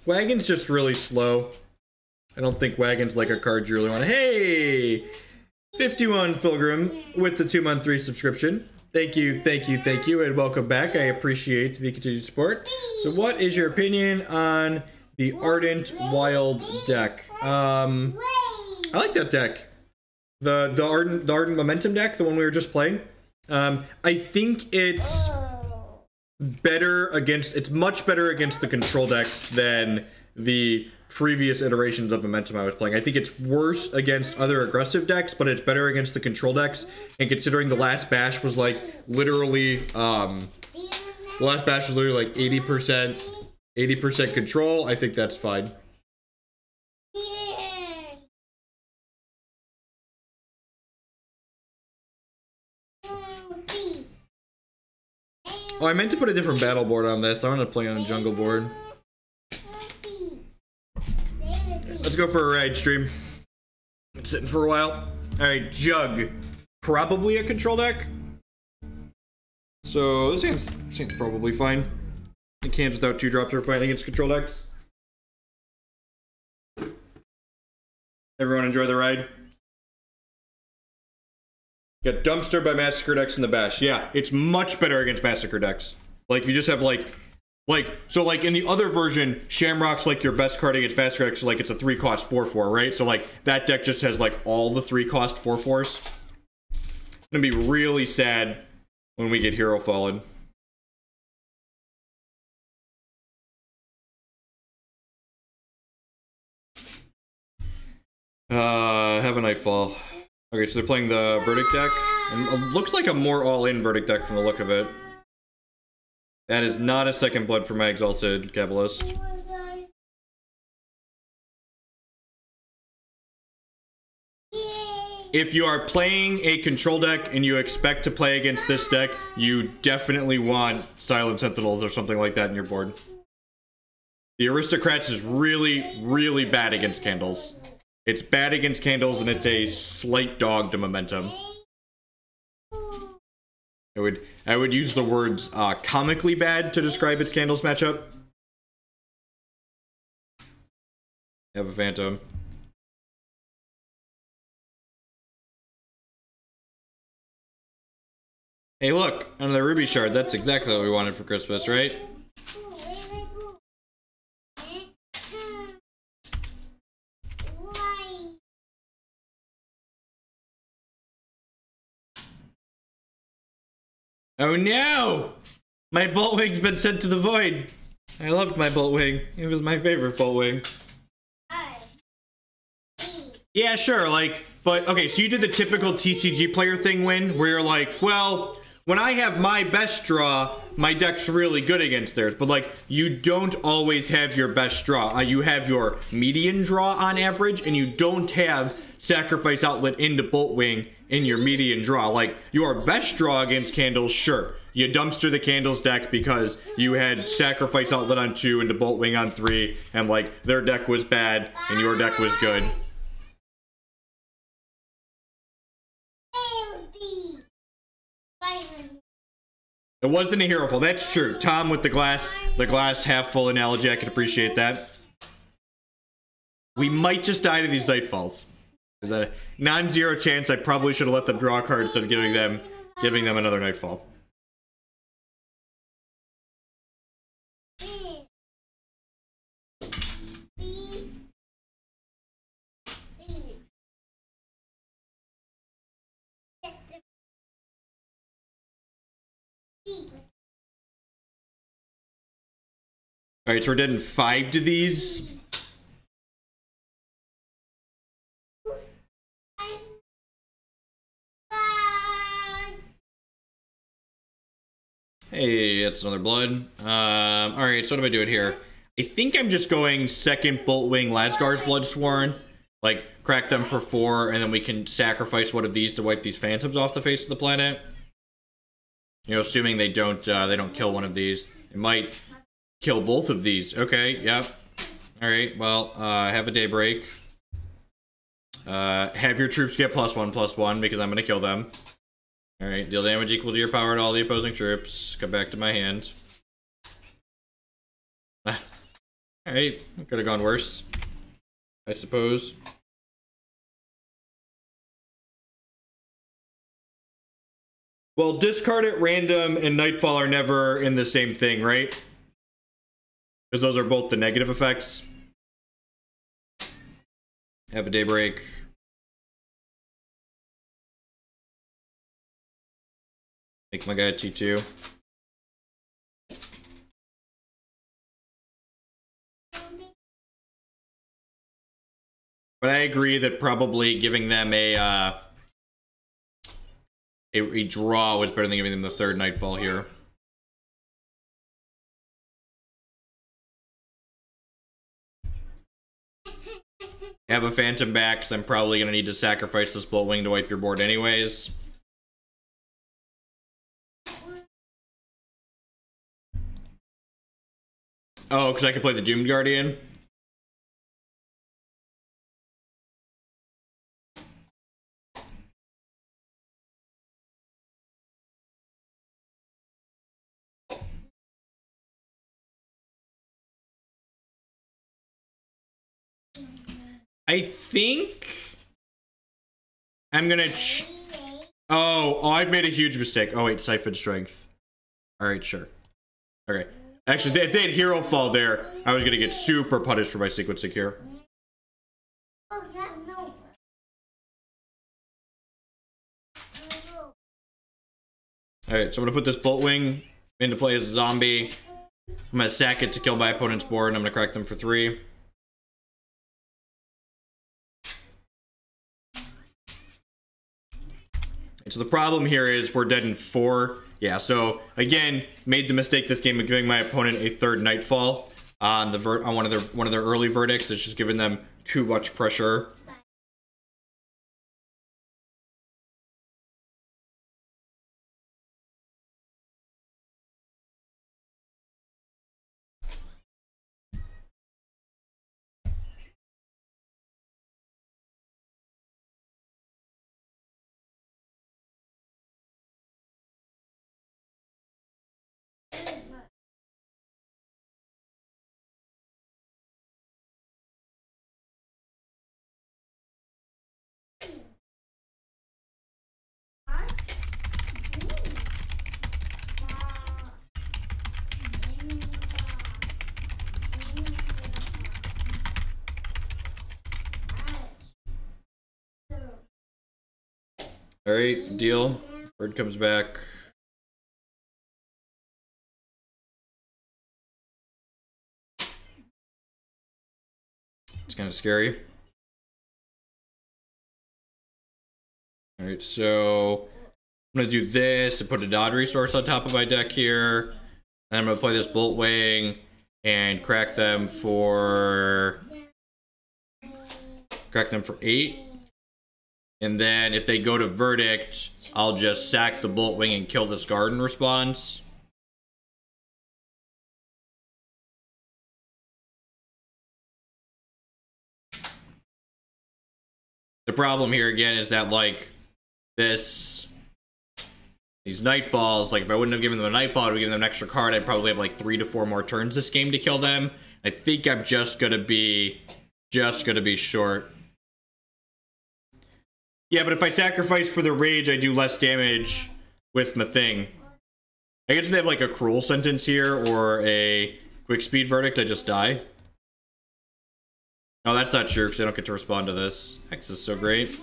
Wagon's just really slow. I don't think Wagon's like a card you really want to... Hey! 51 Pilgrim with the 2-month 3 subscription. Thank you, and welcome back. I appreciate the continued support. So what is your opinion on the Ardent Wild deck? I like that deck. The Ardent Momentum deck, the one we were just playing. I think it's better against... It's much better against the control decks than the previous iterations of Momentum I was playing. I think it's worse against other aggressive decks, but it's better against the control decks. And considering the last bash was like literally, the last bash was literally like 80% control, I think that's fine. Oh, I meant to put a different battle board on this. I want to play on a jungle board. Let's go for a ride stream. Been sitting for a while. Alright, Jug. Probably a control deck. So this hand's probably fine. And cans without 2-drops are fine against control decks. Everyone enjoy the ride. Got dumpstered by Massacre decks in the bash. Yeah, it's much better against Massacre decks. Like, you just have, so, like, in the other version, Shamrock's, like, your best card against Massacre decks, like, it's a 3-cost 4/4, right? So, like, that deck just has, like, all the 3-cost 4/4s. It's gonna be really sad when we get Herofall in. Have a Nightfall. Okay, so they're playing the Verdict deck. And it looks like a more all-in Verdict deck from the look of it. That is not a second blood for my Exalted Cabalist. If you are playing a control deck and you expect to play against this deck, you definitely want Silent Sentinels or something like that in your board. The Aristocrats is really, really bad against Candles. It's bad against Candles, and it's a slight dog to Momentum. I would use the words comically bad to describe its Candles matchup. Have a Phantom. Hey, look, another Ruby Shard. That's exactly what we wanted for Christmas, right? Oh no! My Boltwing's been sent to the void. I loved my Boltwing. It was my favorite Boltwing. Yeah, sure, like, but, okay, so you did the typical TCG player thing where you're like, well, when I have my best draw, my deck's really good against theirs, but, like, you don't always have your best draw. You have your median draw on average, and you don't have Sacrifice Outlet into Boltwing in your median draw. Like, your best draw against Candles, sure. You dumpster the Candles deck because you had Sacrifice Outlet on 2 into Boltwing on 3, and, like, their deck was bad, and your deck was good. It wasn't a Herofall. That's true. Tom with the glass half full analogy. I can appreciate that. We might just die to these Nightfalls. There's a non-zero chance I probably should have let them draw a card instead of giving them another Nightfall. Alright, so we're getting 5 to these. Hey, that's another blood. Alright, so what am I doing here? I think I'm just going second Boltwing Lazgar's Bloodsworn. Like, crack them for 4, and then we can sacrifice one of these to wipe these phantoms off the face of the planet. You know, assuming they don't kill one of these. It might kill both of these. Okay, yep. Alright, well, have a Daybreak. Have your troops get +1/+1 because I'm gonna kill them. Alright, deal damage equal to your power to all the opposing troops. Come back to my hand. Alright, could have gone worse, I suppose. Well, discard at random and Nightfall are never in the same thing, right? Because those are both the negative effects. Have a Daybreak. Make my guy a T2. But I agree that probably giving them a draw was better than giving them the third Nightfall here. Have a Phantom back, because I'm probably going to need to sacrifice this Boltwing to wipe your board anyways. Oh, because I can play the Doomed Guardian? I think I'm gonna oh, I've made a huge mistake. Oh wait, Siphon Strength. Alright, sure. Okay. Actually, if they had Herofall there, I was gonna get super punished for my sequencing here. Alright, so I'm gonna put this Boltwing into play as a zombie. I'm gonna sack it to kill my opponent's board, and I'm gonna crack them for 3. So the problem here is we're dead in 4. Yeah, so again, made the mistake this game of giving my opponent a third Nightfall on the on one of their early verdicts. It's just giving them too much pressure. Alright, deal. Bird comes back. It's kind of scary. Alright, so I'm going to do this and put a Nod resource on top of my deck here. And I'm going to play this Boltwing and crack them for 8. And then if they go to Verdict, I'll just sack the Boltwing and kill this guard in response. The problem here again is that, like, these Nightfalls, like, if I wouldn't have given them a Nightfall, I would have given them an extra card. I'd probably have like 3 to 4 more turns this game to kill them. I think I'm just gonna be short. Yeah, but if I sacrifice for the rage, I do less damage with my thing. I guess if they have like a cruel sentence here or a quick speed verdict, I just die. No, that's not true because I don't get to respond to this. X is so great.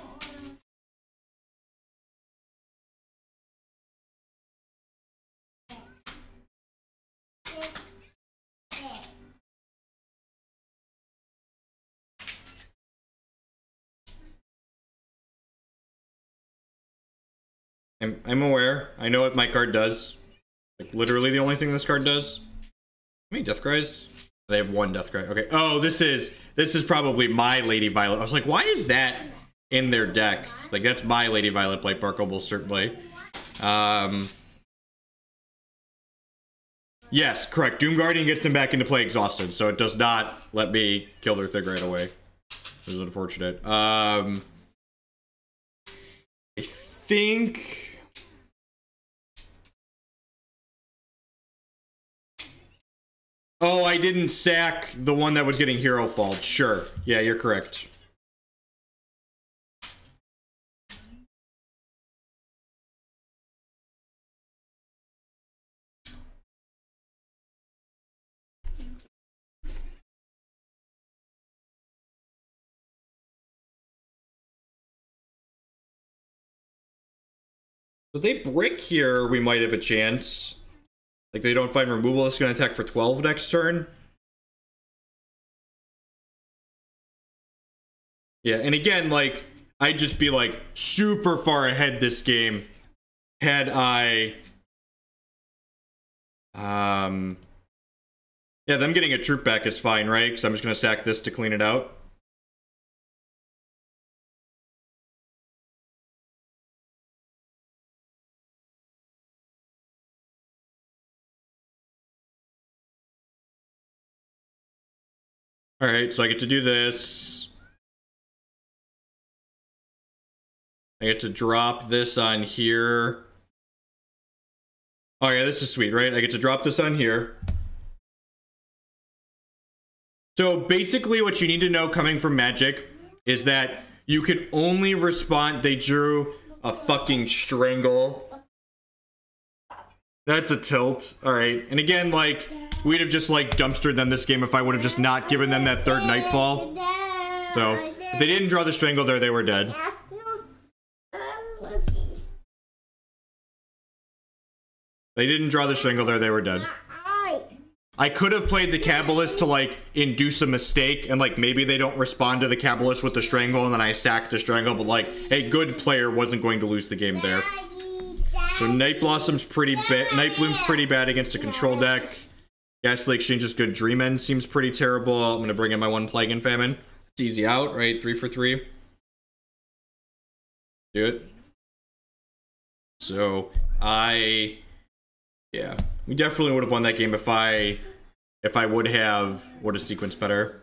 I'm aware. I know what my card does. Like, literally the only thing this card does. How many Death Cries? They have 1 Death Cry. Okay. Oh, this is probably my Lady Violet. I was like, why is that in their deck? Like, that's my Lady Violet Blightbark, almost certainly. Yes, correct. Doom Guardian gets them back into play exhausted, so it does not let me kill their thing right away. This is unfortunate. I think... Oh, I didn't sack the one that was getting Herofall. Sure. Yeah, you're correct. So they brick here, we might have a chance. Like, they don't find removal, it's going to attack for 12 next turn. Yeah, and again, like, I'd just be, like, super far ahead this game had I... Yeah, them getting a troop back is fine, right? Because I'm just going to sack this to clean it out. Alright, so I get to do this. I get to drop this on here. Oh yeah, this is sweet, right? I get to drop this on here. So basically what you need to know coming from Magic is that you can only respond... They drew a fucking Strangle. That's a tilt. Alright, and again, like... We'd have just, like, dumpstered them this game if I would have just not given them that third Nightfall. So, if they didn't draw the Strangle there, they were dead. They didn't draw the Strangle there, they were dead. I could have played the Cabalist to, like, induce a mistake, and, like, maybe they don't respond to the Cabalist with the Strangle, and then I sack the Strangle, but, like, a good player wasn't going to lose the game there. So, Nightbloom's pretty bad against a control deck. Ghastly Exchange is good. Dream End seems pretty terrible. I'm going to bring in my one Plague and Famine. It's easy out, right? 3 for 3. Do it. So, yeah. We definitely would have won that game if I would have sequenced better.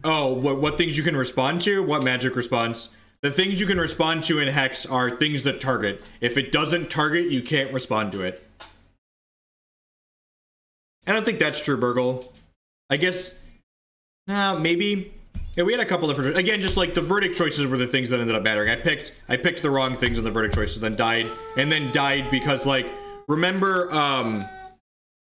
Oh, what things you can respond to? What magic response? The things you can respond to in Hex are things that target. If it doesn't target, you can't respond to it. I don't think that's true, Burgle. I guess... Nah, maybe... Yeah, we had a couple of different... Again, just like the verdict choices were the things that ended up mattering. I picked the wrong things in the verdict choices, then died because, like, remember,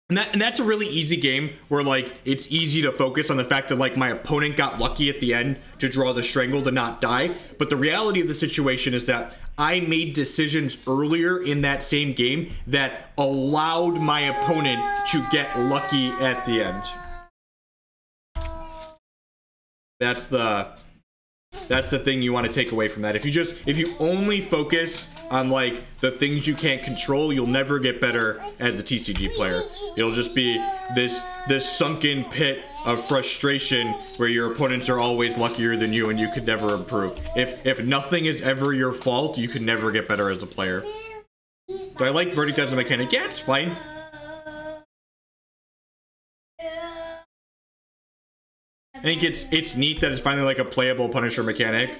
And that's a really easy game where, like, it's easy to focus on the fact that, like, my opponent got lucky at the end to draw the Strangle to not die. But the reality of the situation is that I made decisions earlier in that same game that allowed my opponent to get lucky at the end. That's the thing you want to take away from that. If you only focus on, like, the things you can't control, you'll never get better as a TCG player. It'll just be this sunken pit of frustration where your opponents are always luckier than you and you could never improve. If nothing is ever your fault, you can never get better as a player. Do I like Verdict as a mechanic? Yeah, it's fine. I think it's neat that it's finally like a playable Punisher mechanic.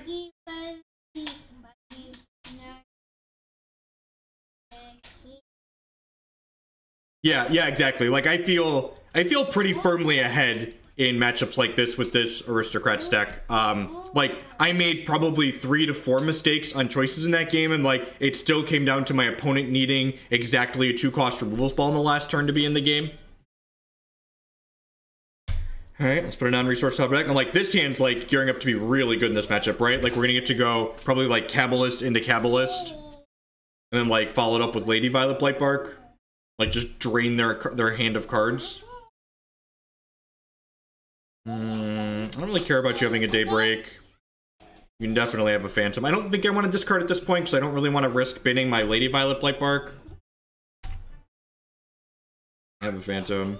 Yeah, exactly. Like, I feel pretty firmly ahead in matchups like this with this Aristocrats deck. Like, I made probably 3 to 4 mistakes on choices in that game, and, like, it still came down to my opponent needing exactly a 2-cost removal spell in the last turn to be in the game. Alright, let's put a non-resource top deck. And, like, this hand's, like, gearing up to be really good in this matchup, right? Like, we're gonna get to go probably, like, Cabalist into Cabalist. And then, like, followed up with Lady Violet Blightbark. Like, just drain their hand of cards. I don't really care about you having a Daybreak. You can definitely have a Phantom. I don't think I want to discard at this point, because I don't really want to risk binning my Lady Violet Blightbark. I have a Phantom.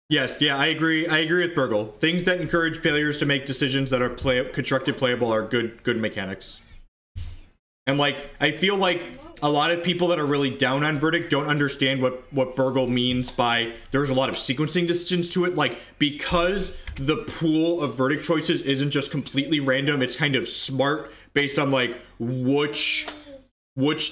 Yes, yeah, I agree. I agree with Burgle. Things that encourage players to make decisions that are constructed playable are good mechanics. And like, I feel like a lot of people that are really down on Verdict don't understand what Burgle means by there's a lot of sequencing decisions to it. Like, because the pool of Verdict choices isn't just completely random, it's kind of smart based on like which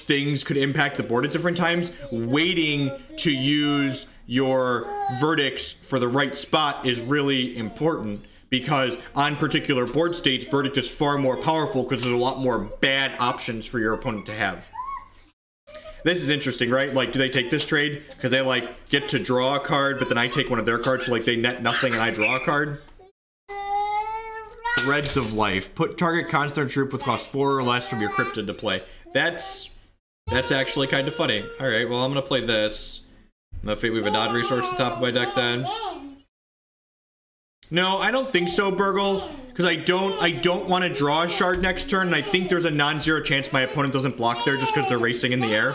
things could impact the board at different times. Waiting to use your verdicts for the right spot is really important, because on particular board states, Verdict is far more powerful because there's a lot more bad options for your opponent to have. This is interesting, right? Like, do they take this trade because they like get to draw a card, but then I take one of their cards, so like they net nothing and I draw a card? Threads of Life. Put target constant troop with cost 4 or less from your crypt into play. That's actually kind of funny. Alright, well, I'm gonna play this. I'm gonna Fateweave a Nod resource at the top of my deck then. No, I don't think so, Burgle, because I don't want to draw a shard next turn, and I think there's a non-zero chance my opponent doesn't block there just because they're racing in the air.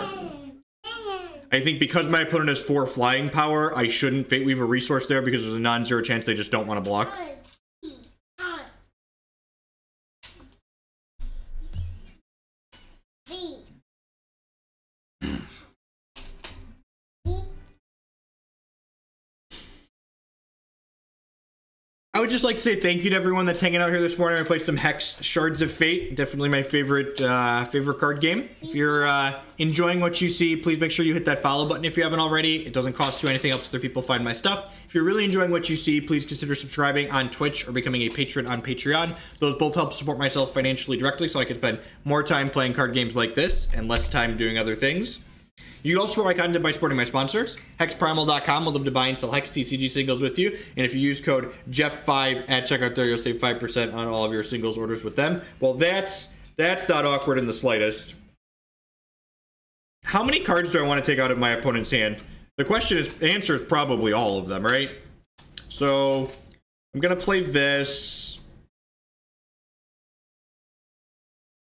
I think because my opponent has 4 flying power, I shouldn't Fateweave a resource there because there's a non-zero chance they just don't want to block. I would just like to say thank you to everyone that's hanging out here this morning. I played some Hex Shards of Fate. Definitely my favorite card game. If you're enjoying what you see, please make sure you hit that follow button if you haven't already. It doesn't cost you anything, helps other people find my stuff. If you're really enjoying what you see, please consider subscribing on Twitch or becoming a patron on Patreon. Those both help support myself financially directly, so I can spend more time playing card games like this and less time doing other things. You can also support my content by supporting my sponsors. HexPrimal.com will love to buy and sell Hex TCG singles with you. And if you use code Jeff5 at checkout there, you'll save 5% on all of your singles orders with them. Well, that's not awkward in the slightest. How many cards do I want to take out of my opponent's hand? The answer is probably all of them, right? So I'm going to play this.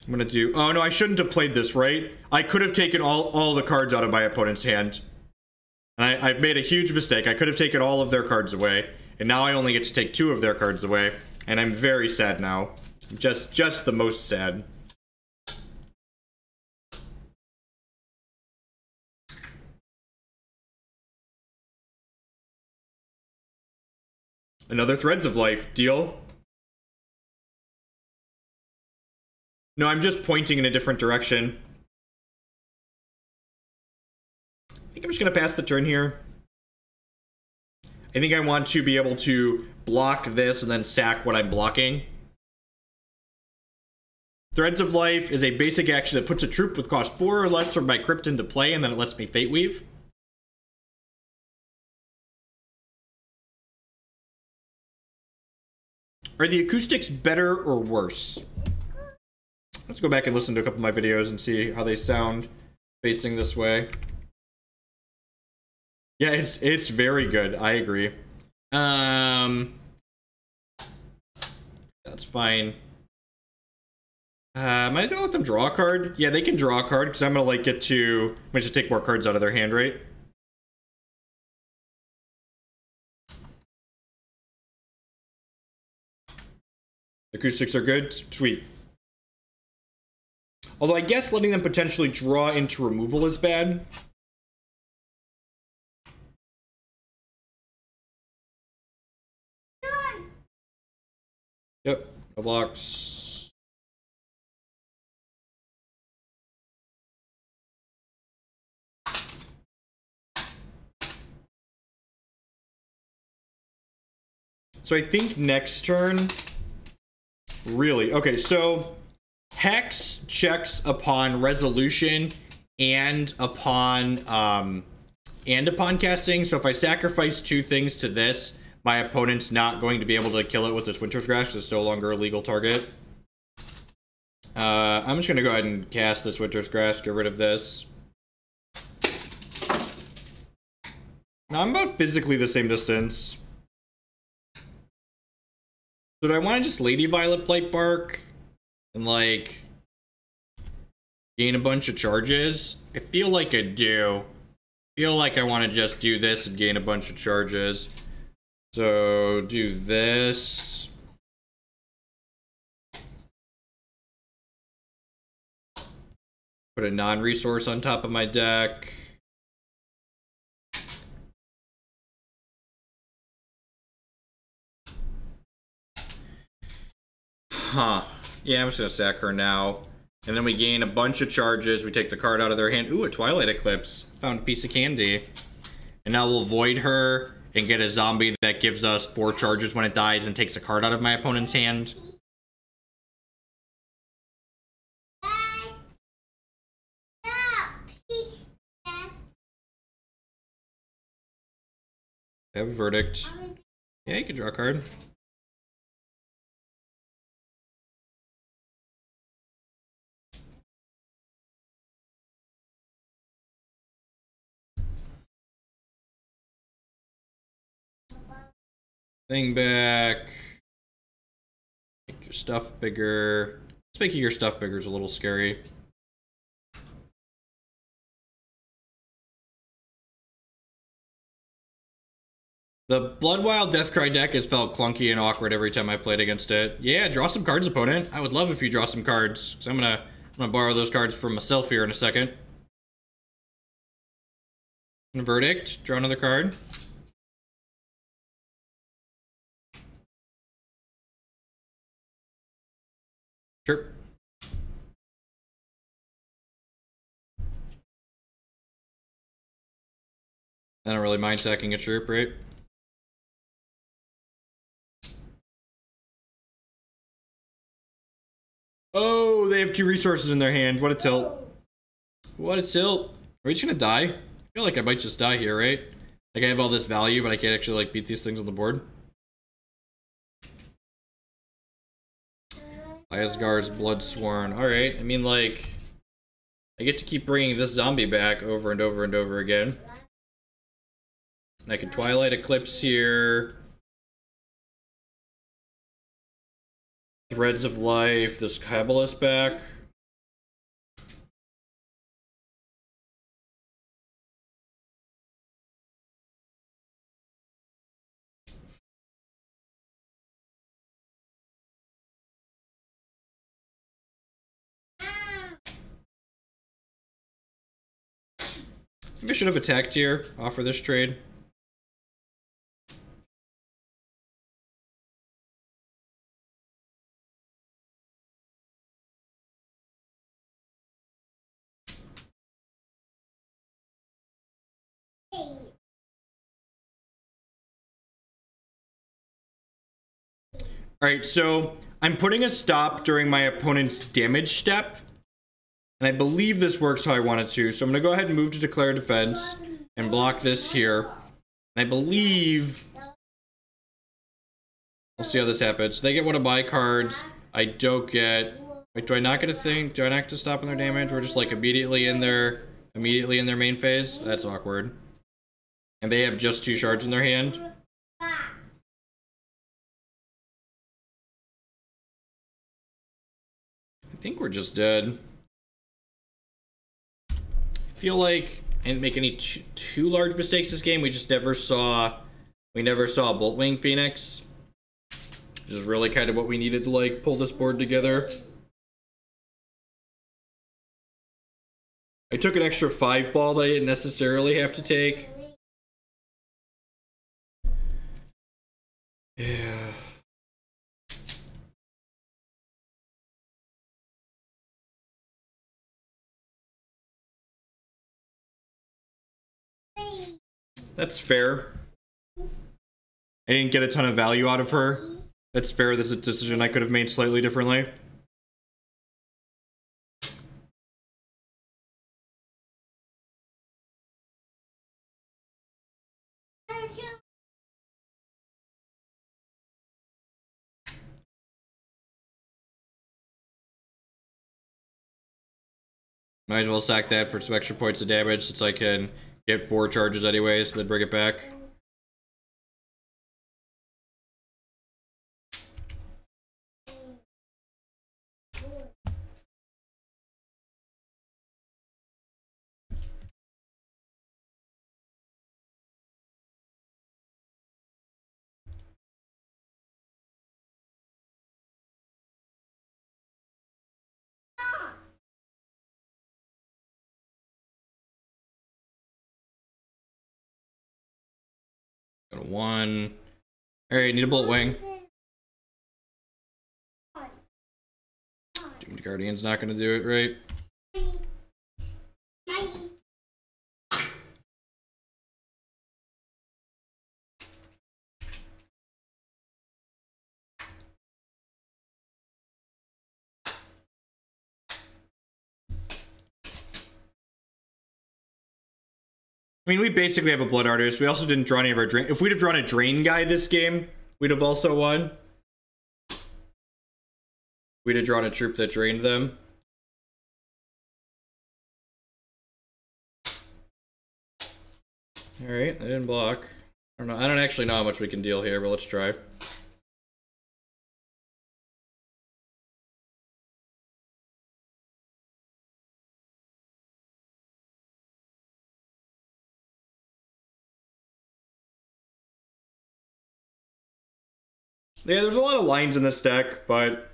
I'm gonna do... Oh, no, I shouldn't have played this, right? I could have taken all the cards out of my opponent's hand. And I've made a huge mistake. I could have taken all of their cards away. And now I only get to take 2 of their cards away. And I'm very sad now. Just the most sad. Another Threads of Life. Deal? No, I'm just pointing in a different direction. I think I'm just going to pass the turn here. I think I want to be able to block this and then sack what I'm blocking. Threads of Life is a basic action that puts a troop with cost 4 or less from my crypt into play, and then it lets me Fateweave. Are the acoustics better or worse? Let's go back and listen to a couple of my videos and see how they sound facing this way. Yeah, it's very good. I agree. That's fine. Am I gonna let them draw a card? Yeah, they can draw a card because I'm gonna like get to. I'm gonna just take more cards out of their hand, right? Acoustics are good. Sweet. Although I guess letting them potentially draw into removal is bad. Yep, no blocks. So I think next turn... Really? Okay, so... Hex checks upon resolution and upon casting. So if I sacrifice 2 things to this, my opponent's not going to be able to kill it with this Winter's Grasp, because it's no longer a legal target. I'm just gonna go ahead and cast this Winter's Grasp, get rid of this. Now I'm about physically the same distance. So do I want to just Lady Violet Blightbark and like gain a bunch of charges? I feel like I do. I feel like I want to just do this and gain a bunch of charges. So do this. Put a non-resource on top of my deck. Huh. Yeah, I'm just gonna sack her now. And then we gain a bunch of charges. We take the card out of their hand. Ooh, a Twilight Eclipse. Found a piece of candy. And now we'll void her and get a zombie that gives us 4 charges when it dies and takes a card out of my opponent's hand. I have a verdict. Yeah, you can draw a card. Thing back. Make your stuff bigger. Just making your stuff bigger is a little scary. The Bloodwild Deathcry deck has felt clunky and awkward every time I played against it. Yeah, draw some cards, opponent. I would love if you draw some cards. So I'm gonna borrow those cards from myself here in a second. Verdict. Draw another card. Sure. I don't really mind sacking a troop, right? Oh, they have 2 resources in their hand. What a tilt. What a tilt. Are we just gonna die? I feel like I might just die here, right? Like I have all this value, but I can't actually like beat these things on the board. Lazgar's Bloodsworn. Alright, I mean like... I get to keep bringing this zombie back over and over and over again. And I can Twilight Eclipse here. Threads of Life, this Cabalist back. Maybe I should have attacked here, offer this trade. Alright, so I'm putting a stop during my opponent's damage step. And I believe this works how I want it to. So I'm going to go ahead and move to Declare Defense and block this here. And I believe... We'll see how this happens. They get one of my cards. I don't get... Wait, do I not get a thing? Do I not get to stop on their damage? We're just like immediately in their main phase? That's awkward. And they have just 2 shards in their hand. I think we're just dead. I feel like I didn't make any too large mistakes this game. We just never saw Boltwing Phoenix, which is really kind of what we needed to like pull this board together. I took an extra 5 ball that I didn't necessarily have to take. Yeah. That's fair. I didn't get a ton of value out of her. That's fair. That's a decision I could have made slightly differently. Might as well sack that for some extra points of damage since I can get 4 charges anyways, then bring it back. Go to 1. Alright, need a Boltwing. Doomed Guardian's not gonna do it, right? I mean, we basically have a Blood Artist. We also didn't draw any of our Drain. If we'd have drawn a Drain guy this game, we'd have also won. We'd have drawn a troop that drained them. Alright, I didn't block. I don't know. I don't actually know how much we can deal here, but let's try. Yeah, there's a lot of lines in this deck, but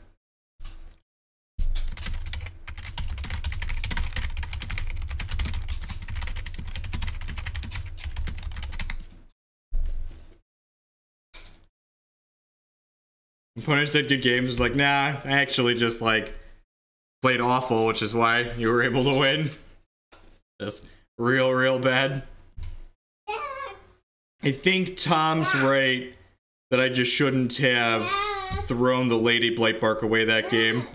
opponents said good games. It's like, nah, I actually just like played awful, which is why you were able to win. Just real bad. I think Tom's right that I just shouldn't have thrown the Lady Blightbark away that game.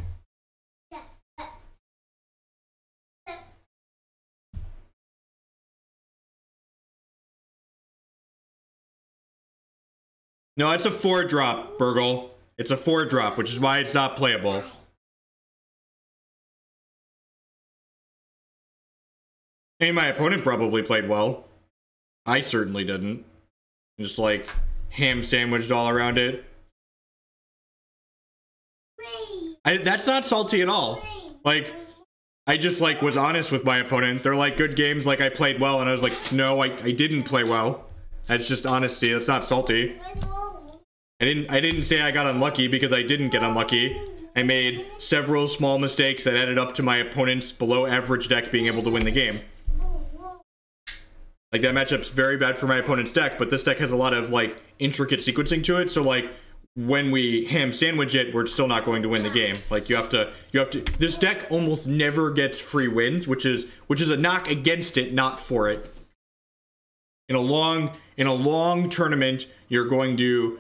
No, it's a 4-drop, Burgle. It's a 4-drop, which is why it's not playable. I mean, my opponent probably played well. I certainly didn't. Just like ham sandwiched all around it. That's not salty at all. Like, I just like was honest with my opponent. They're like, good games, like I played well, and I was like, no, I didn't play well. That's just honesty. That's not salty. I didn't say I got unlucky because I didn't get unlucky. I made several small mistakes that added up to my opponent's below average deck being able to win the game. Like, that matchup's very bad for my opponent's deck, but this deck has a lot of, like, intricate sequencing to it, so, like, when we ham sandwich it, we're still not going to win the game. Like, you have to, this deck almost never gets free wins, which is a knock against it, not for it. In a long tournament, you're going to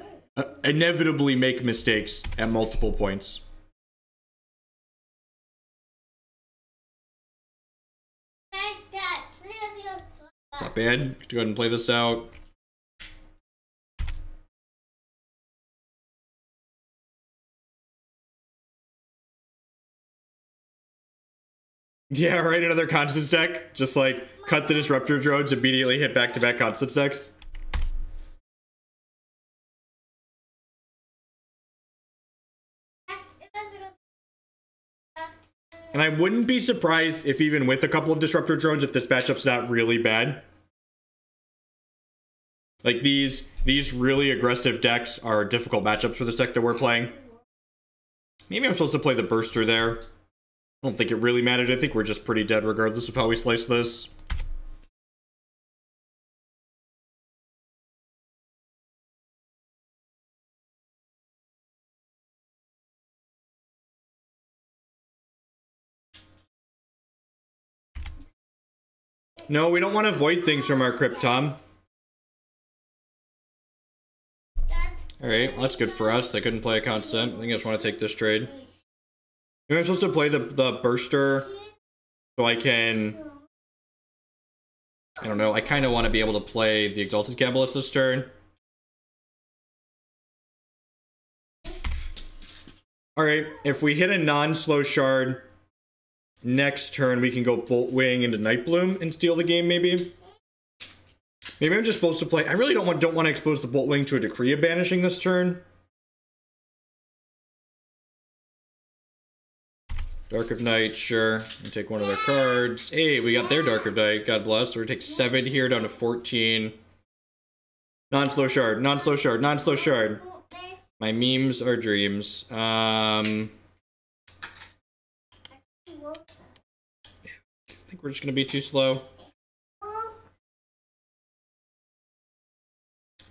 inevitably make mistakes at multiple points. It's not bad. Go ahead and play this out. Yeah, right, another Constance deck. Just like, cut the Disruptor drones, immediately hit back-to-back Constance decks. And I wouldn't be surprised if even with a couple of Disruptor drones, if this matchup's not really bad. Like, these really aggressive decks are difficult matchups for this deck that we're playing. Maybe I'm supposed to play the Burster there. I don't think it really mattered. I think we're just pretty dead regardless of how we slice this. No, we don't want to void things from our crypt, Tom. Alright, well, that's good for us. They couldn't play a constant. I think I just want to take this trade. Maybe I'm supposed to play the Burster so I can... I don't know. I kind of want to be able to play the Exalted Cabalist this turn. Alright, if we hit a non-slow shard, next turn we can go Boltwing into Nightbloom and steal the game, maybe. Maybe I'm just supposed to play... I really don't want to expose the Boltwing to a Decree of Banishing this turn. Dark of Night, sure. We take one of their cards. Hey, we got their Dark of Night, God bless. So we take 7 here down to 14. Non-slow shard, non-slow shard, non-slow shard. My memes are dreams. I think we're just gonna be too slow.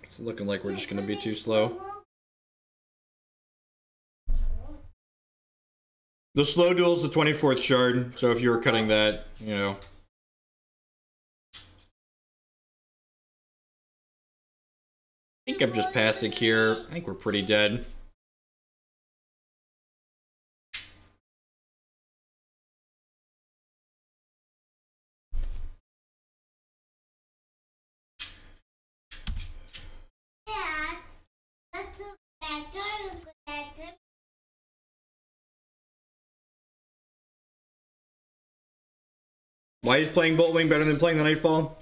It's looking like we're just gonna be too slow. The slow duel is the 24th shard, so if you were cutting that, you know. I think I'm just passing here. I think we're pretty dead. Why is playing Boltwing better than playing the Nightfall?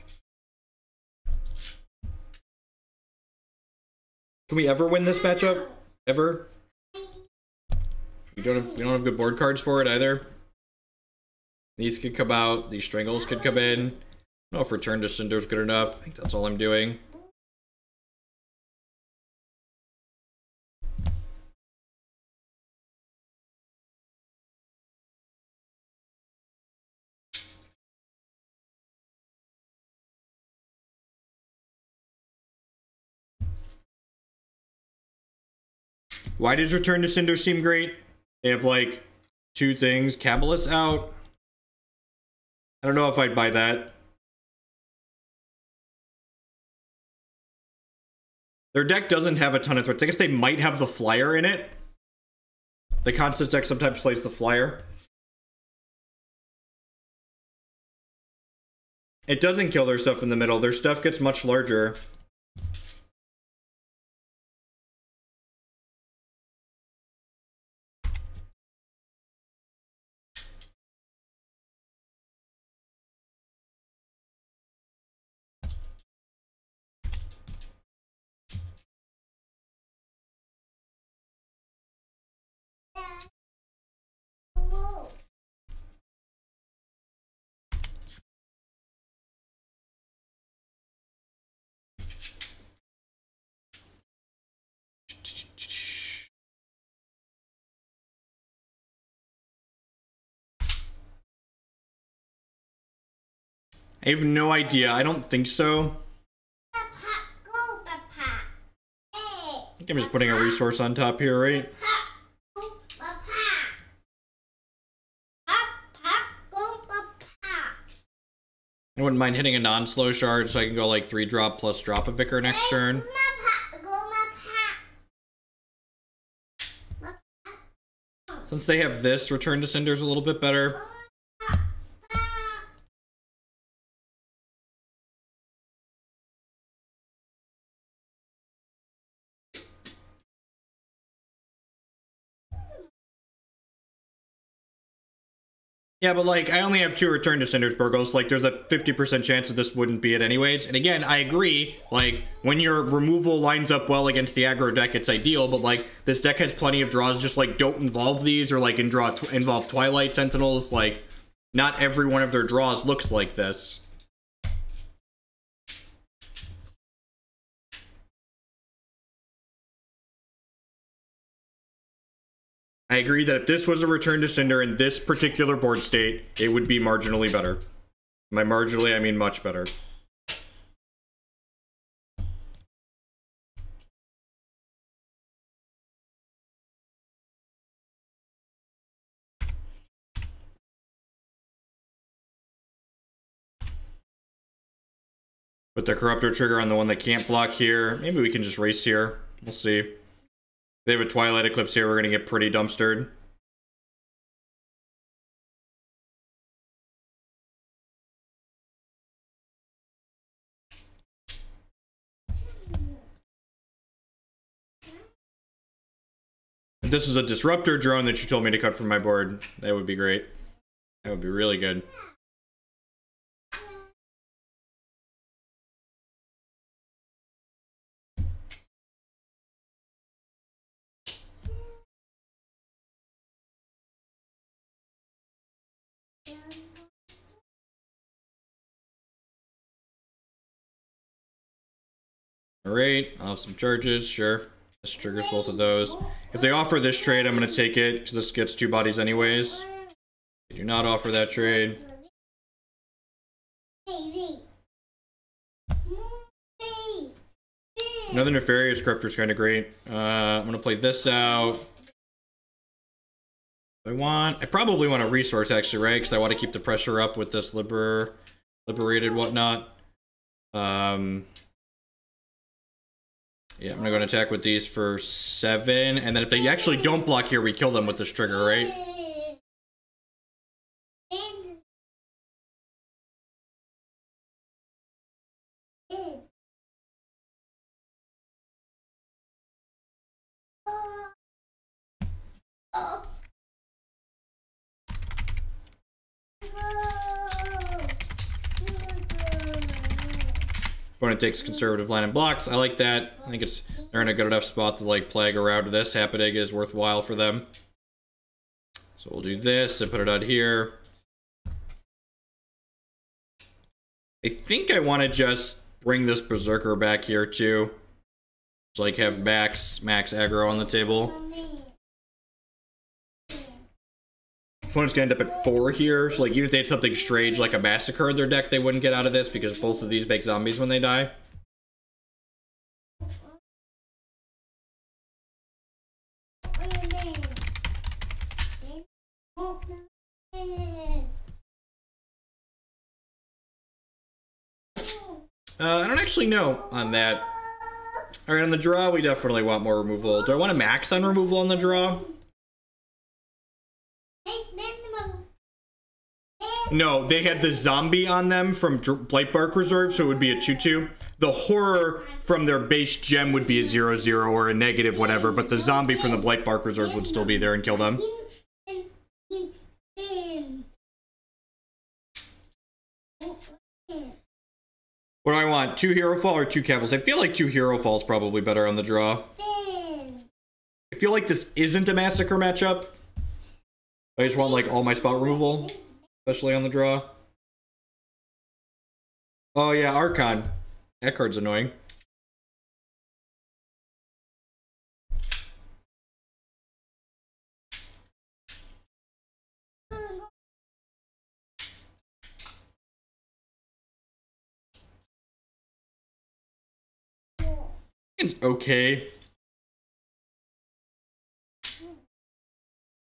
Can we ever win this matchup? Ever? We don't have good board cards for it either. These could come out. These Strangles could come in. I don't know if Return to Cinder is good enough. I think that's all I'm doing. Why does Return to Cinder seem great? They have like 2 things. Cabalist out. I don't know if I'd buy that. Their deck doesn't have a ton of threats. I guess they might have the flyer in it. The Constance deck sometimes plays the flyer. It doesn't kill their stuff in the middle. Their stuff gets much larger. I have no idea. I don't think so. I think I'm just putting a resource on top here, right? I wouldn't mind hitting a non-slow shard so I can go like 3-drop plus drop a Vicar next turn. Since they have this, Return to Cinder's a little bit better. Yeah, but like, I only have 2 Return to Cinder's Burgos. Like, there's a 50% chance that this wouldn't be it anyways. And again, I agree. Like, when your removal lines up well against the aggro deck, it's ideal. But like, this deck has plenty of draws. Just like, don't involve these or like involve Twilight Sentinels. Like, not every one of their draws looks like this. I agree that if this was a Return to Cinder in this particular board state, it would be marginally better. By marginally, I mean much better. Put the Corruptor trigger on the one that can't block here. Maybe we can just race here. We'll see. They have a Twilight Eclipse here, we're gonna get pretty dumpstered. If this was a Disruptor drone that you told me to cut from my board, that would be great. That would be really good. Alright, I'll have some charges, sure. This triggers both of those. If they offer this trade, I'm going to take it, because this gets 2 bodies anyways. They do not offer that trade. Another Nefarious Corruptor is kind of great. I'm going to play this out. I probably want a resource, actually, right? Because I want to keep the pressure up with this Liberated whatnot. Yeah, I'm gonna go and attack with these for 7, and then if they actually don't block here, we kill them with this trigger, right? Opponent takes conservative line and blocks. I like that. I think they're in a good enough spot to like plague around this. Happening is worthwhile for them. So we'll do this and put it on here. I think I want to just bring this Berserker back here too. So like have max aggro on the table. Opponent's gonna end up at 4 here, so like even if they had something strange like a Massacre in their deck, they wouldn't get out of this because both of these make zombies when they die. I don't actually know on that. Alright, on the draw, we definitely want more removal. Do I want to max on removal on the draw? No, they had the zombie on them from Blightbark Reserve, so it would be a 2/2. The horror from their base gem would be a 0/0 or a negative whatever, but the zombie from the Blightbark Reserve would still be there and kill them. What do I want? 2 Herofall or 2 Cabalist? I feel like 2 Herofall is probably better on the draw. I feel like this isn't a Massacre matchup. I just want like all my spot removal. Especially on the draw. Oh yeah, Archon. That card's annoying. It's okay.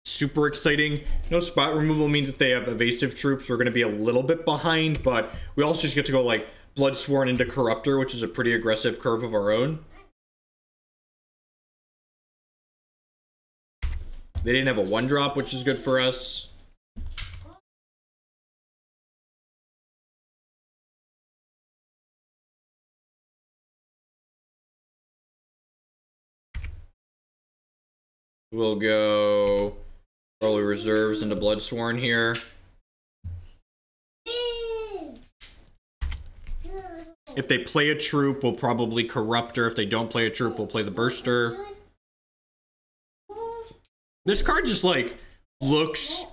Super exciting. No spot removal means that they have evasive troops. We're going to be a little bit behind, but we also just get to go like Bloodsworn into Corruptor, which is a pretty aggressive curve of our own. They didn't have a 1-drop, which is good for us. We'll go probably reserves into Bloodsworn here. If they play a troop, we'll probably Corruptor. If they don't play a troop, we'll play the Burster. This card just like looks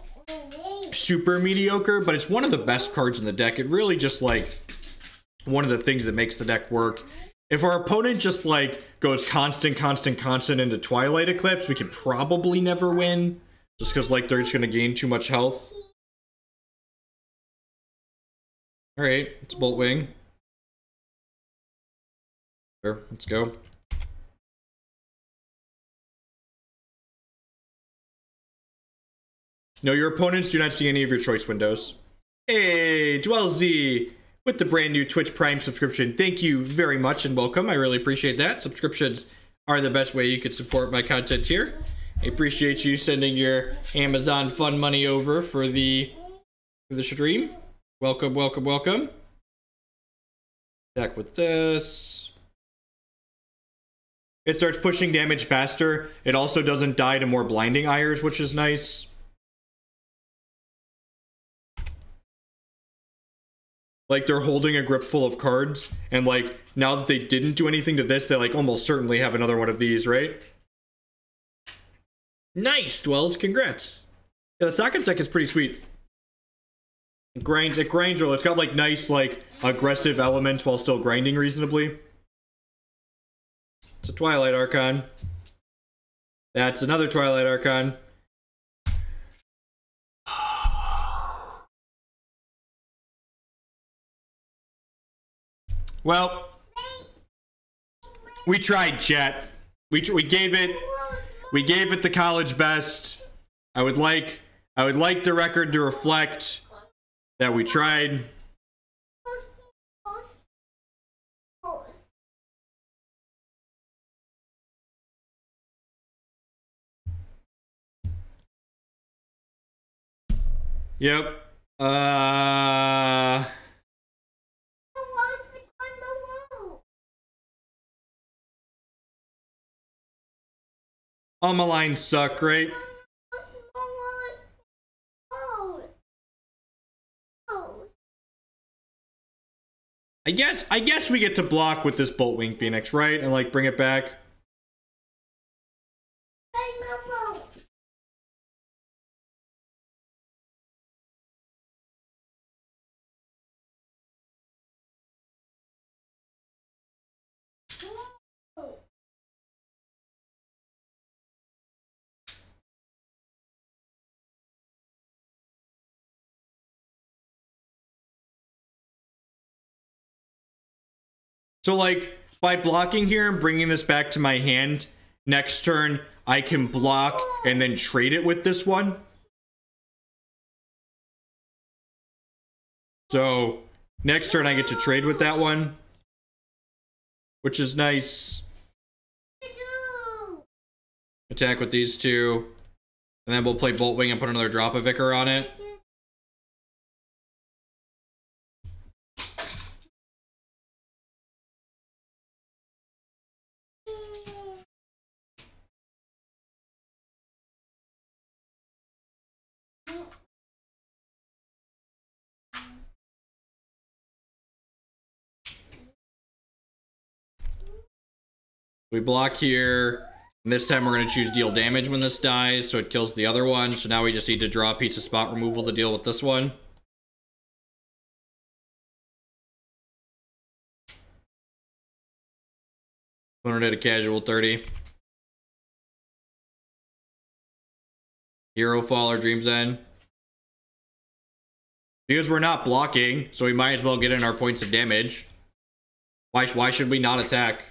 super mediocre, but it's one of the best cards in the deck. It really just like one of the things that makes the deck work. If our opponent just like goes constant into Twilight Eclipse, we could probably never win. Just because, like, they're just going to gain too much health. Alright, it's Boltwing. Sure, let's go. No, your opponents do not see any of your choice windows. Hey, DwellZ, with the brand new Twitch Prime subscription. Thank you very much and welcome. I really appreciate that. Subscriptions are the best way you could support my content here. I appreciate you sending your Amazon fund money over for the stream. Welcome, welcome, welcome. Back with this. It starts pushing damage faster. It also doesn't die to more blinding ires, which is nice. like they're holding a grip full of cards, and like now that they didn't do anything to this, they like almost certainly have another one of these, right? Nice, Dwells, congrats. Yeah, the Sockets deck is pretty sweet. It grinds well. It's got like nice like aggressive elements while still grinding reasonably. It's a Twilight Archon. That's another Twilight Archon. Well, we tried, chat. We gave it the college best. I would like the record to reflect that we tried. Yep. All my lines suck, right? I guess we get to block with this Boltwing Phoenix, right? And like bring it back. So like by blocking here and bringing this back to my hand, next turn I can block and then trade it with this one. So next turn I get to trade with that one, which is nice. Attack with these two, and then we'll play Boltwing and put another drop of Vicar on it. We block here, and this time we're going to choose deal damage when this dies, so it kills the other one. So now we just need to draw a piece of spot removal to deal with this one. Opponent hit a casual 30. Herofall or Dream's End. Because we're not blocking, so we might as well get in our points of damage. Why should we not attack?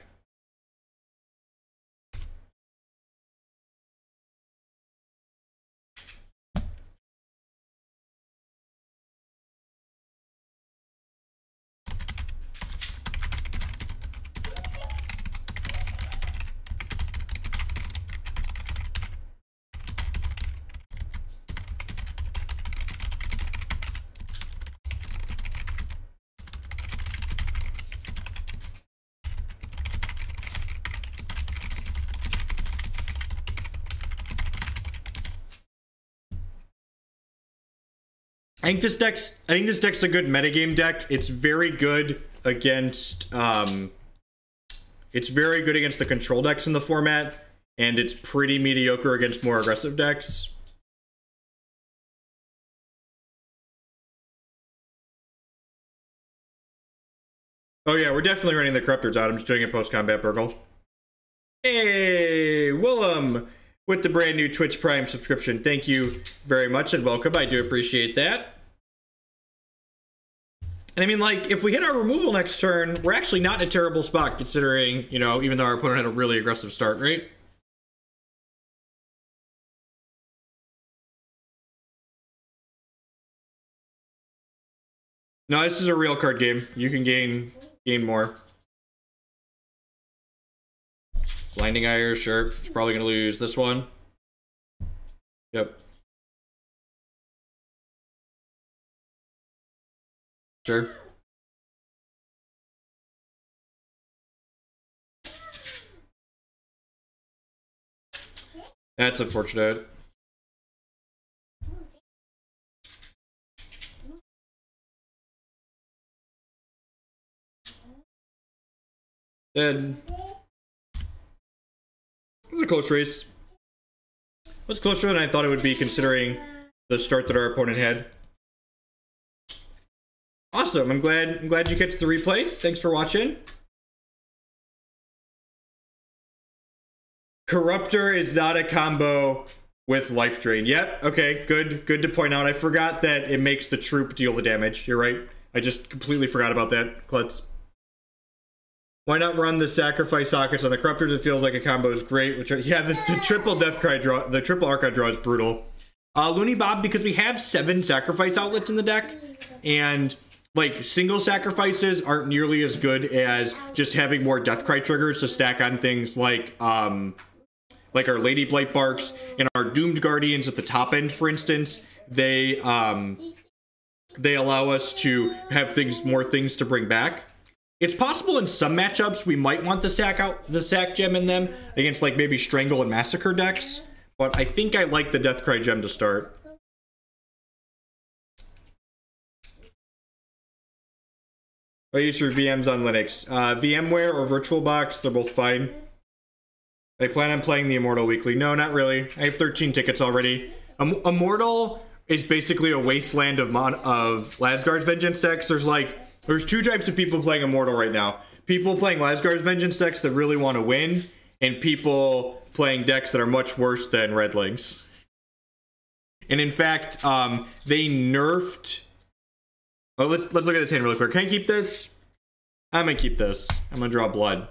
I think this deck's a good metagame deck. It's very good against the control decks in the format, and it's pretty mediocre against more aggressive decks. Oh yeah, we're definitely running the Corruptors out. I'm just doing a post-combat burgle. Hey, Willem! With the brand new Twitch Prime subscription. Thank you very much and welcome. I do appreciate that. And I mean, like, if we hit our removal next turn, we're actually not in a terrible spot considering, you know, even though our opponent had a really aggressive start, right? No, this is a real card game. You can gain more. Blinding Ire, sure. It's probably going to lose this one. Yep. Sure. That's unfortunate. And it was a close race. It was closer than I thought it would be, considering the start that our opponent had. Awesome. I'm glad you catch the replays. Thanks for watching. Corruptor is not a combo with Life Drain. Yep. Okay. Good to point out. I forgot that it makes the troop deal the damage. You're right. I just completely forgot about that, Klutz. Why not run the sacrifice sockets on the Corruptors? It feels like a combo is great. Which are, yeah, the triple Death Cry draw, the triple Archive draw is brutal. Looney Bob, because we have 7 sacrifice outlets in the deck, and like single sacrifices aren't nearly as good as just having more Death Cry triggers to stack on things like our Lady Blightbarks and our Doomed Guardians at the top end, for instance. They allow us to have more things to bring back. It's possible in some matchups we might want the sack gem in them against like maybe Strangle and Massacre decks, but I think I like the Death Cry gem to start. I use your VMs on Linux. VMware or VirtualBox, they're both fine. I plan on playing the Immortal weekly. No, not really. I have 13 tickets already. Immortal is basically a wasteland of Lazgar's Vengeance decks. There's 2 types of people playing Immortal right now. People playing Lazgar's Vengeance decks that really want to win, and people playing decks that are much worse than Redlings. And in fact, they nerfed... Well, let's look at this hand really quick. Can I keep this? I'm gonna keep this. I'm gonna draw blood.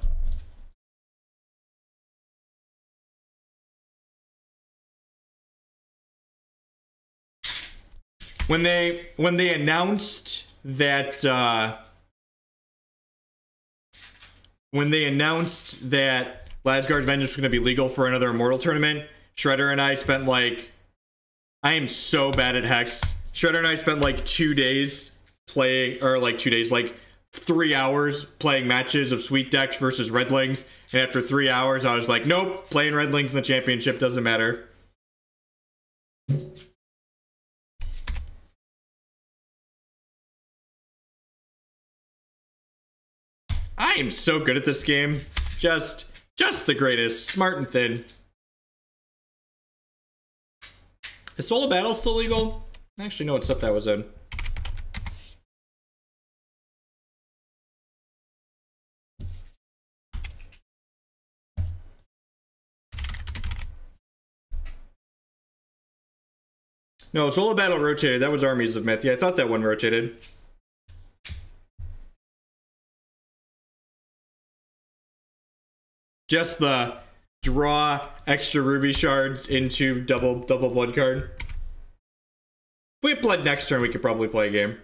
When they announced that Lazgar's Vengeance was going to be legal for another Immortal tournament, Shredder and I spent like, I am so bad at Hex. Shredder and I spent like 2 days playing, or like 2 days, like 3 hours playing matches of Sweet decks versus Redlings. And after 3 hours, I was like, nope, playing Redlings in the championship doesn't matter. I am so good at this game. Just the greatest. Smart and thin. Is Soul of Battle still legal? I actually know what step that was in. No, Soul of Battle rotated. That was Armies of Myth. Yeah, I thought that one rotated. Just the draw extra ruby shards into double blood card. If we have blood next turn, we could probably play a game.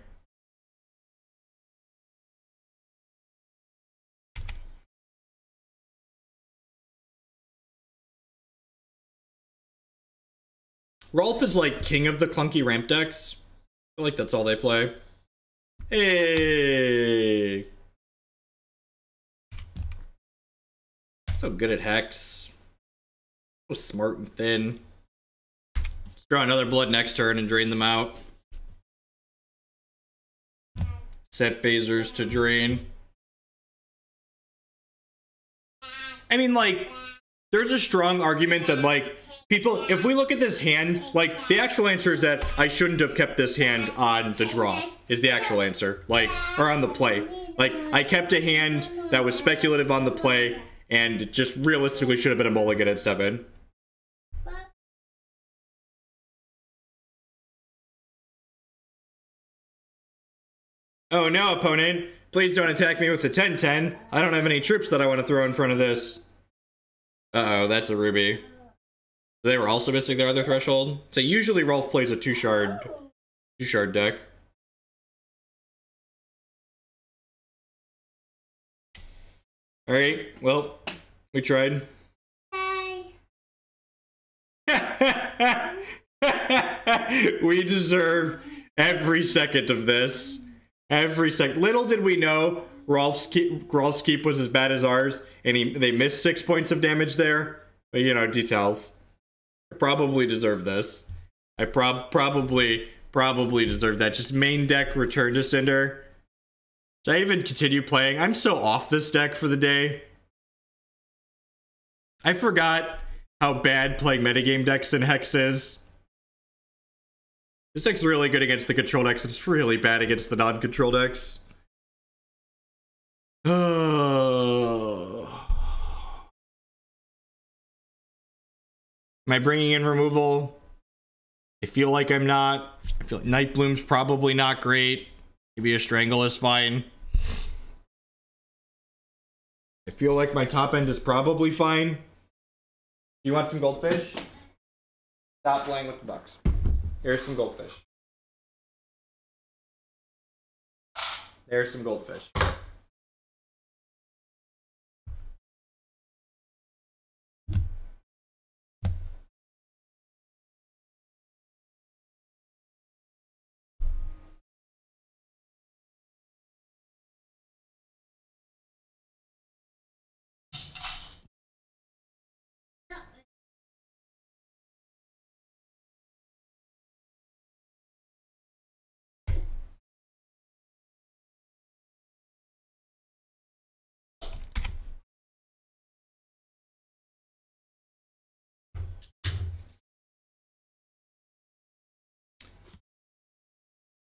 Rolf is like king of the clunky ramp decks. I feel like that's all they play. Hey! So good at Hex. So smart and thin. Let's draw another blood next turn and drain them out. Set phasers to drain. I mean, like, there's a strong argument that, like, people, if we look at this hand, like, the actual answer is that I shouldn't have kept this hand on the draw, is the actual answer. Like, or on the play. Like, I kept a hand that was speculative on the play, and it just realistically should have been a mulligan at 7. Oh no, opponent. Please don't attack me with the 10-10. I don't have any troops that I want to throw in front of this. Uh-oh, that's a ruby. They were also missing their other threshold. So usually Rolf plays a 2-shard deck. Alright, well, we tried. We deserve every second of this. Every second. Little did we know Rolf's keep was as bad as ours, and they missed 6 points of damage there. But, you know, details. I probably deserve this. I probably deserve that. Just main deck, return to Cinder. Should I even continue playing? I'm so off this deck for the day. I forgot how bad playing metagame decks in Hex is. This deck's really good against the control decks. It's really bad against the non-control decks. Am I bringing in removal? I feel like I'm not. I feel like Nightbloom's probably not great. Maybe a Strangle is fine. I feel like my top end is probably fine. You want some goldfish? Stop playing with the ducks. Here's some goldfish. There's some goldfish.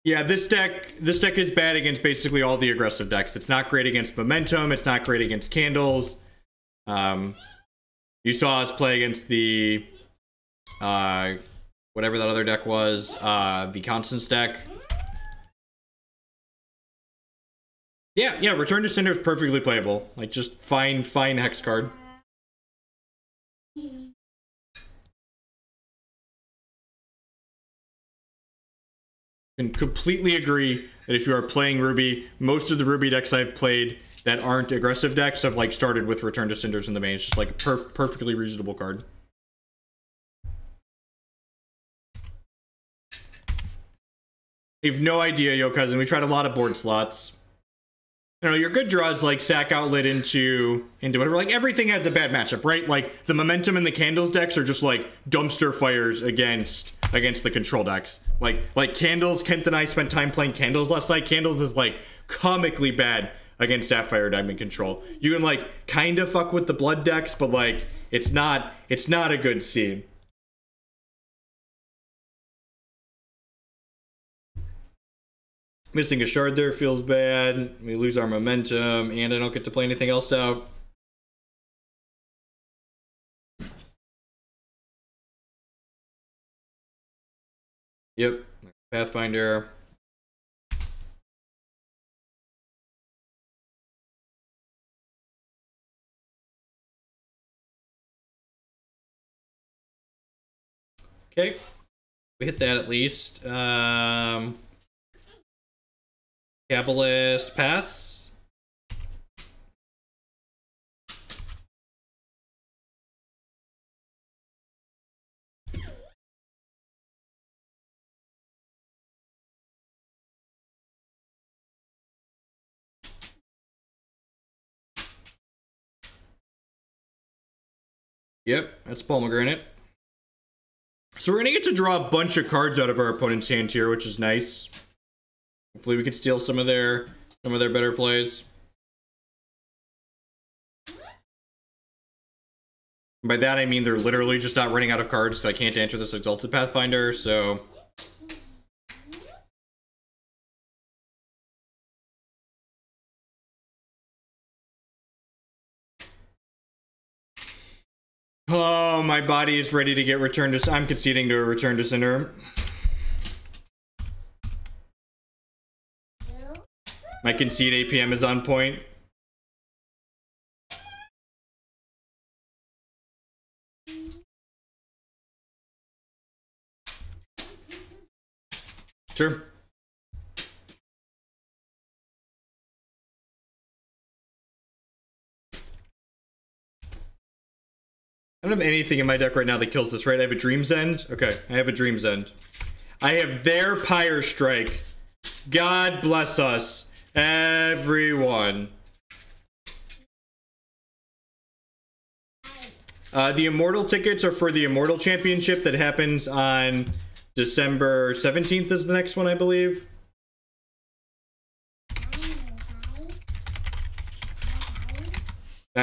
Yeah, this deck is bad against basically all the aggressive decks. It's not great against Momentum. It's not great against Candles. You saw us play against the whatever that other deck was, the Constance deck. Yeah, Return to Cinder is perfectly playable. Like, just fine Hex card. Can completely agree that if you are playing Ruby, most of the Ruby decks I've played that aren't aggressive decks have like started with Return to Cinders in the main. It's just like a perfectly reasonable card. You have no idea, Yo Cousin. We tried a lot of board slots. You know, your good draws like Sack Outlet into whatever. Like, everything has a bad matchup, right? Like, the Momentum and the Candles decks are just like dumpster fires against the control decks. Like Candles, Kent and I spent time playing Candles last night. Candles is like comically bad against Sapphire Diamond control. You can like kind of fuck with the blood decks, but like it's not a good scene. Missing a shard there feels bad. We lose our momentum, and I don't get to play anything else out. Yep, Pathfinder. Okay, we hit that at least. Cabalist pass. Yep, that's Pomegranate. So we're gonna get to draw a bunch of cards out of our opponent's hand here, which is nice. Hopefully we can steal some of their better plays. And by that I mean they're literally just not running out of cards, so I can't answer this Exalted Pathfinder, so... Oh, my body is ready to get returned to... I'm conceding to a Return to Cinder. My concede APM is on point. Sure. I don't have anything in my deck right now that kills this, right? I have a Dream's End? Okay, I have a Dream's End. I have their Pyre Strike. God bless us, everyone. The Immortal tickets are for the Immortal Championship that happens on December 17th is the next one, I believe.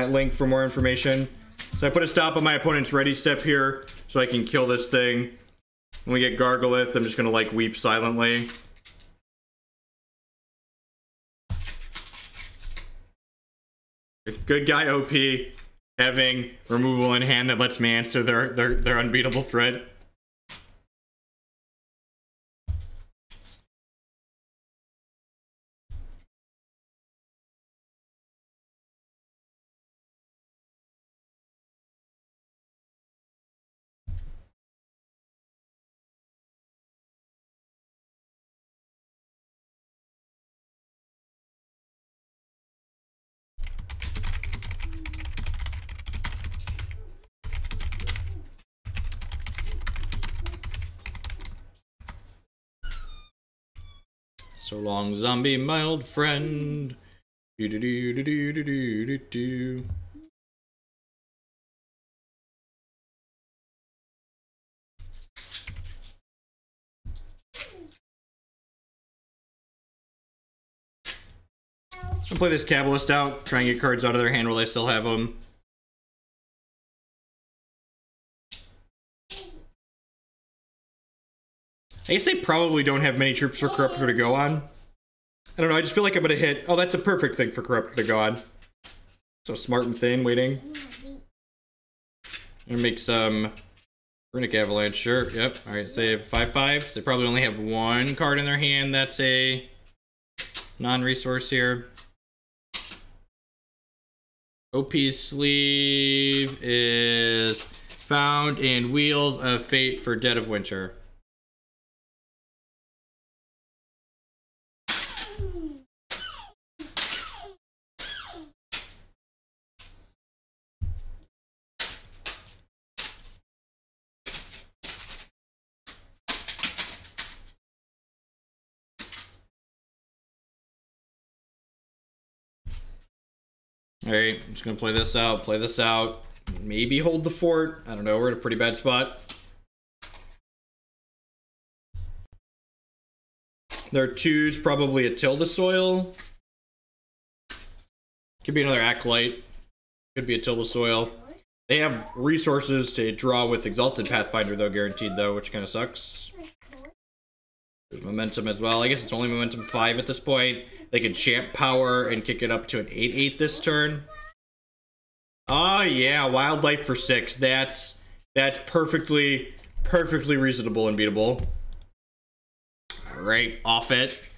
at link for more information. So I put a stop on my opponent's ready step here so I can kill this thing. When we get Gargalith, I'm just gonna like weep silently. Good guy OP having removal in hand that lets me answer their unbeatable threat. So long, zombie, my old friend. Do do do do do do do do do. I'll play this Cabalist out, try and get cards out of their hand while they still have them. I guess they probably don't have many troops for Corruptor to go on. I don't know, I just feel like I'm gonna hit... Oh, that's a perfect thing for Corruptor to go on. So smart and thin, waiting. I'm gonna make some... Runic Avalanche, sure, yep. Alright, so they have 5/5s. They probably only have one card in their hand that's a non-resource here. OP's sleeve is found in Wheels of Fate for Dead of Winter. Alright, I'm just gonna play this out, maybe hold the fort. I don't know, we're in a pretty bad spot. Their 2's probably a Till the Soil. Could be another Acolyte. Could be a Till the Soil. They have resources to draw with Exalted Pathfinder though, guaranteed though, which kind of sucks. There's momentum as well. I guess it's only momentum 5 at this point. They could champ power and kick it up to an 8/8 this turn. Oh yeah, Wildlife for 6. That's perfectly reasonable and beatable. Alright, off it.